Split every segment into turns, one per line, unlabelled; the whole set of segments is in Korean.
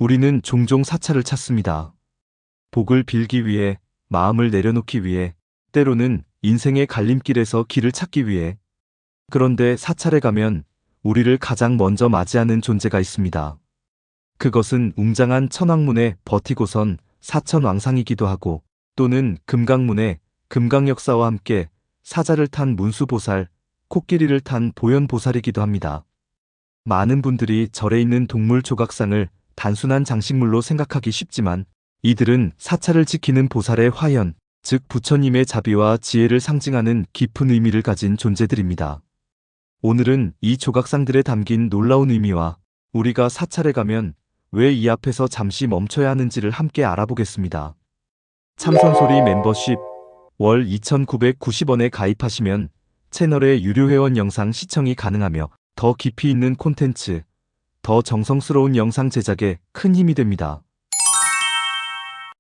우리는 종종 사찰을 찾습니다. 복을 빌기 위해, 마음을 내려놓기 위해, 때로는 인생의 갈림길에서 길을 찾기 위해. 그런데 사찰에 가면 우리를 가장 먼저 맞이하는 존재가 있습니다. 그것은 웅장한 천왕문에 버티고선 사천왕상이기도 하고, 또는 금강문에 금강역사와 함께 사자를 탄 문수보살, 코끼리를 탄 보현보살이기도 합니다. 많은 분들이 절에 있는 동물 조각상을 단순한 장식물로 생각하기 쉽지만, 이들은 사찰을 지키는 보살의 화현, 즉 부처님의 자비와 지혜를 상징하는 깊은 의미를 가진 존재들입니다. 오늘은 이 조각상들에 담긴 놀라운 의미와 우리가 사찰에 가면 왜 이 앞에서 잠시 멈춰야 하는지를 함께 알아보겠습니다. 참선소리 멤버십 월 2,990원에 가입하시면 채널의 유료 회원 영상 시청이 가능하며 더 깊이 있는 콘텐츠, 더 정성스러운 영상 제작에 큰 힘이 됩니다.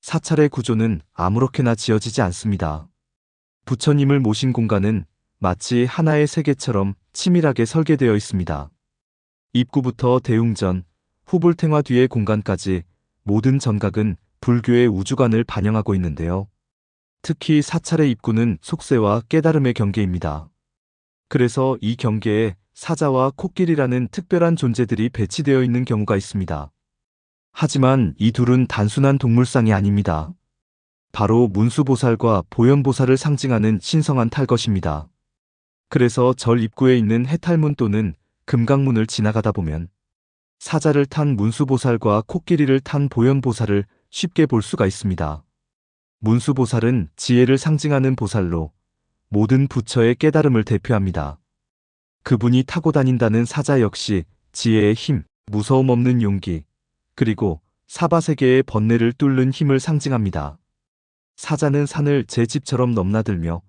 사찰의 구조는 아무렇게나 지어지지 않습니다. 부처님을 모신 공간은 마치 하나의 세계처럼 치밀하게 설계되어 있습니다. 입구부터 대웅전, 후불탱화 뒤의 공간까지 모든 전각은 불교의 우주관을 반영하고 있는데요. 특히 사찰의 입구는 속세와 깨달음의 경계입니다. 그래서 이 경계에 사자와 코끼리라는 특별한 존재들이 배치되어 있는 경우가 있습니다. 하지만 이 둘은 단순한 동물상이 아닙니다. 바로 문수보살과 보현보살을 상징하는 신성한 탈것입니다. 그래서 절 입구에 있는 해탈문 또는 금강문을 지나가다 보면 사자를 탄 문수보살과 코끼리를 탄 보현보살을 쉽게 볼 수가 있습니다. 문수보살은 지혜를 상징하는 보살로 모든 부처의 깨달음을 대표합니다. 그분이 타고 다닌다는 사자 역시 지혜의 힘, 무서움 없는 용기, 그리고 사바세계의 번뇌를 뚫는 힘을 상징합니다. 사자는 산을 제 집처럼 넘나들며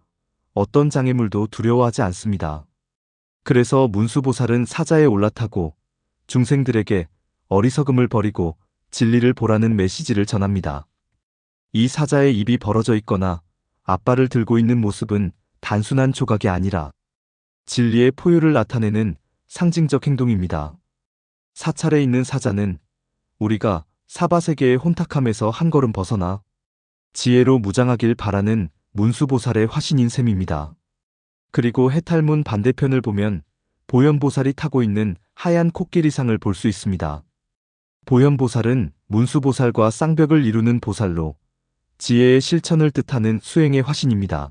어떤 장애물도 두려워하지 않습니다. 그래서 문수보살은 사자에 올라타고 중생들에게 어리석음을 버리고 진리를 보라는 메시지를 전합니다. 이 사자의 입이 벌어져 있거나 앞발을 들고 있는 모습은 단순한 조각이 아니라 진리의 포효를 나타내는 상징적 행동입니다. 사찰에 있는 사자는 우리가 사바세계의 혼탁함에서 한 걸음 벗어나 지혜로 무장하길 바라는 문수보살의 화신인 셈입니다. 그리고 해탈문 반대편을 보면 보현보살이 타고 있는 하얀 코끼리상을 볼 수 있습니다. 보현보살은 문수보살과 쌍벽을 이루는 보살로 지혜의 실천을 뜻하는 수행의 화신입니다.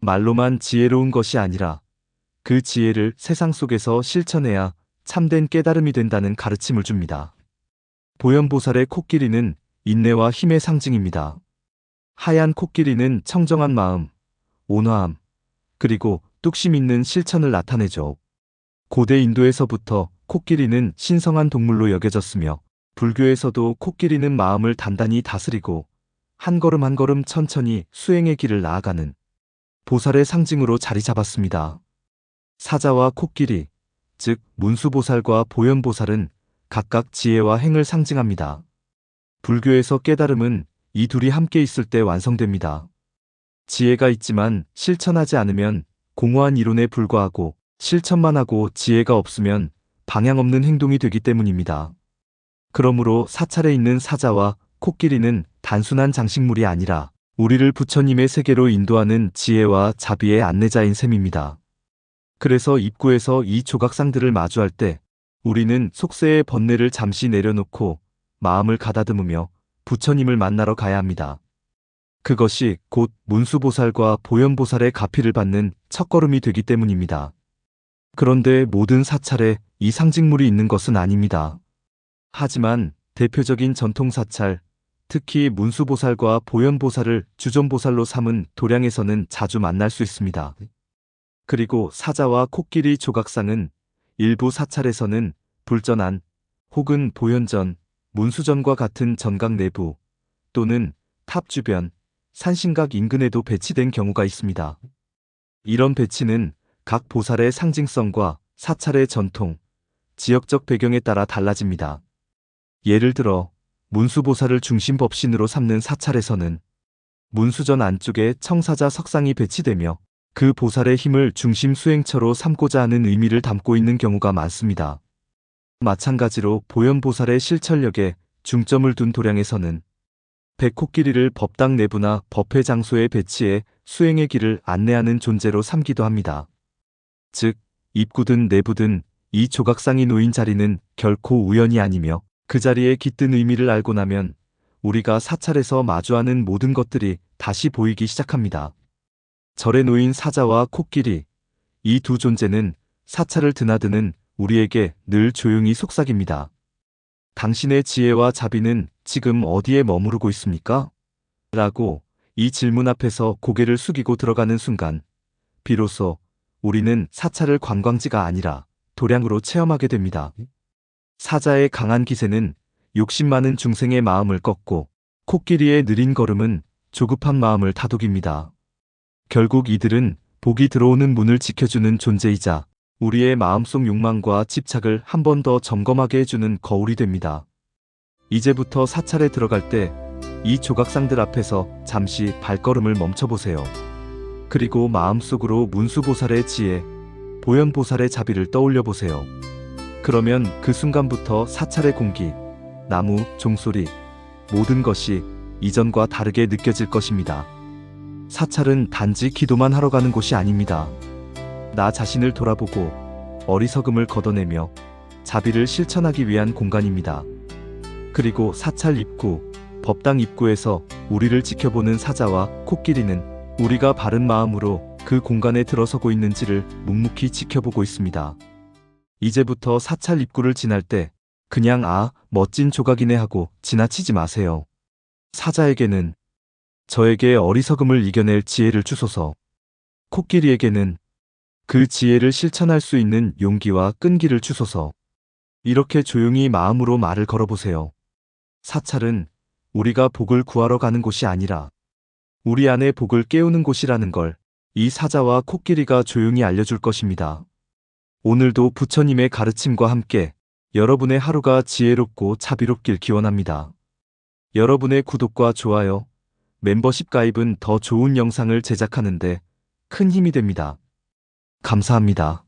말로만 지혜로운 것이 아니라 그 지혜를 세상 속에서 실천해야 참된 깨달음이 된다는 가르침을 줍니다. 보현보살의 코끼리는 인내와 힘의 상징입니다. 하얀 코끼리는 청정한 마음, 온화함, 그리고 뚝심 있는 실천을 나타내죠. 고대 인도에서부터 코끼리는 신성한 동물로 여겨졌으며 불교에서도 코끼리는 마음을 단단히 다스리고 한 걸음 한 걸음 천천히 수행의 길을 나아가는 보살의 상징으로 자리 잡았습니다. 사자와 코끼리, 즉 문수보살과 보현보살은 각각 지혜와 행을 상징합니다. 불교에서 깨달음은 이 둘이 함께 있을 때 완성됩니다. 지혜가 있지만 실천하지 않으면 공허한 이론에 불과하고 실천만 하고 지혜가 없으면 방향 없는 행동이 되기 때문입니다. 그러므로 사찰에 있는 사자와 코끼리는 단순한 장식물이 아니라 우리를 부처님의 세계로 인도하는 지혜와 자비의 안내자인 셈입니다. 그래서 입구에서 이 조각상들을 마주할 때 우리는 속세의 번뇌를 잠시 내려놓고 마음을 가다듬으며 부처님을 만나러 가야 합니다. 그것이 곧 문수보살과 보현보살의 가피를 받는 첫걸음이 되기 때문입니다. 그런데 모든 사찰에 이 상징물이 있는 것은 아닙니다. 하지만 대표적인 전통 사찰, 특히 문수보살과 보현보살을 주전보살로 삼은 도량에서는 자주 만날 수 있습니다. 그리고 사자와 코끼리 조각상은 일부 사찰에서는 불전안 혹은 보현전, 문수전과 같은 전각 내부 또는 탑 주변, 산신각 인근에도 배치된 경우가 있습니다. 이런 배치는 각 보살의 상징성과 사찰의 전통, 지역적 배경에 따라 달라집니다. 예를 들어 문수보살을 중심 법신으로 삼는 사찰에서는 문수전 안쪽에 청사자 석상이 배치되며 그 보살의 힘을 중심 수행처로 삼고자 하는 의미를 담고 있는 경우가 많습니다. 마찬가지로 보현보살의 실천력에 중점을 둔 도량에서는 백호끼리를 법당 내부나 법회 장소에 배치해 수행의 길을 안내하는 존재로 삼기도 합니다. 즉, 입구든 내부든 이 조각상이 놓인 자리는 결코 우연이 아니며 그 자리에 깃든 의미를 알고 나면 우리가 사찰에서 마주하는 모든 것들이 다시 보이기 시작합니다. 절에 놓인 사자와 코끼리, 이 두 존재는 사찰을 드나드는 우리에게 늘 조용히 속삭입니다. 당신의 지혜와 자비는 지금 어디에 머무르고 있습니까? 라고 이 질문 앞에서 고개를 숙이고 들어가는 순간 비로소 우리는 사찰을 관광지가 아니라 도량으로 체험하게 됩니다. 사자의 강한 기세는 욕심 많은 중생의 마음을 꺾고 코끼리의 느린 걸음은 조급한 마음을 다독입니다. 결국 이들은 복이 들어오는 문을 지켜주는 존재이자 우리의 마음속 욕망과 집착을 한 번 더 점검하게 해주는 거울이 됩니다. 이제부터 사찰에 들어갈 때 이 조각상들 앞에서 잠시 발걸음을 멈춰보세요. 그리고 마음속으로 문수보살의 지혜, 보현보살의 자비를 떠올려 보세요. 그러면 그 순간부터 사찰의 공기, 나무, 종소리, 모든 것이 이전과 다르게 느껴질 것입니다. 사찰은 단지 기도만 하러 가는 곳이 아닙니다. 나 자신을 돌아보고 어리석음을 걷어내며 자비를 실천하기 위한 공간입니다. 그리고 사찰 입구, 법당 입구에서 우리를 지켜보는 사자와 코끼리는 우리가 바른 마음으로 그 공간에 들어서고 있는지를 묵묵히 지켜보고 있습니다. 이제부터 사찰 입구를 지날 때 그냥 멋진 조각이네 하고 지나치지 마세요. 사자에게는 저에게 어리석음을 이겨낼 지혜를 주소서. 코끼리에게는 그 지혜를 실천할 수 있는 용기와 끈기를 주소서. 이렇게 조용히 마음으로 말을 걸어보세요. 사찰은 우리가 복을 구하러 가는 곳이 아니라 우리 안에 복을 깨우는 곳이라는 걸 이 사자와 코끼리가 조용히 알려줄 것입니다. 오늘도 부처님의 가르침과 함께 여러분의 하루가 지혜롭고 자비롭길 기원합니다. 여러분의 구독과 좋아요, 멤버십 가입은 더 좋은 영상을 제작하는데 큰 힘이 됩니다. 감사합니다.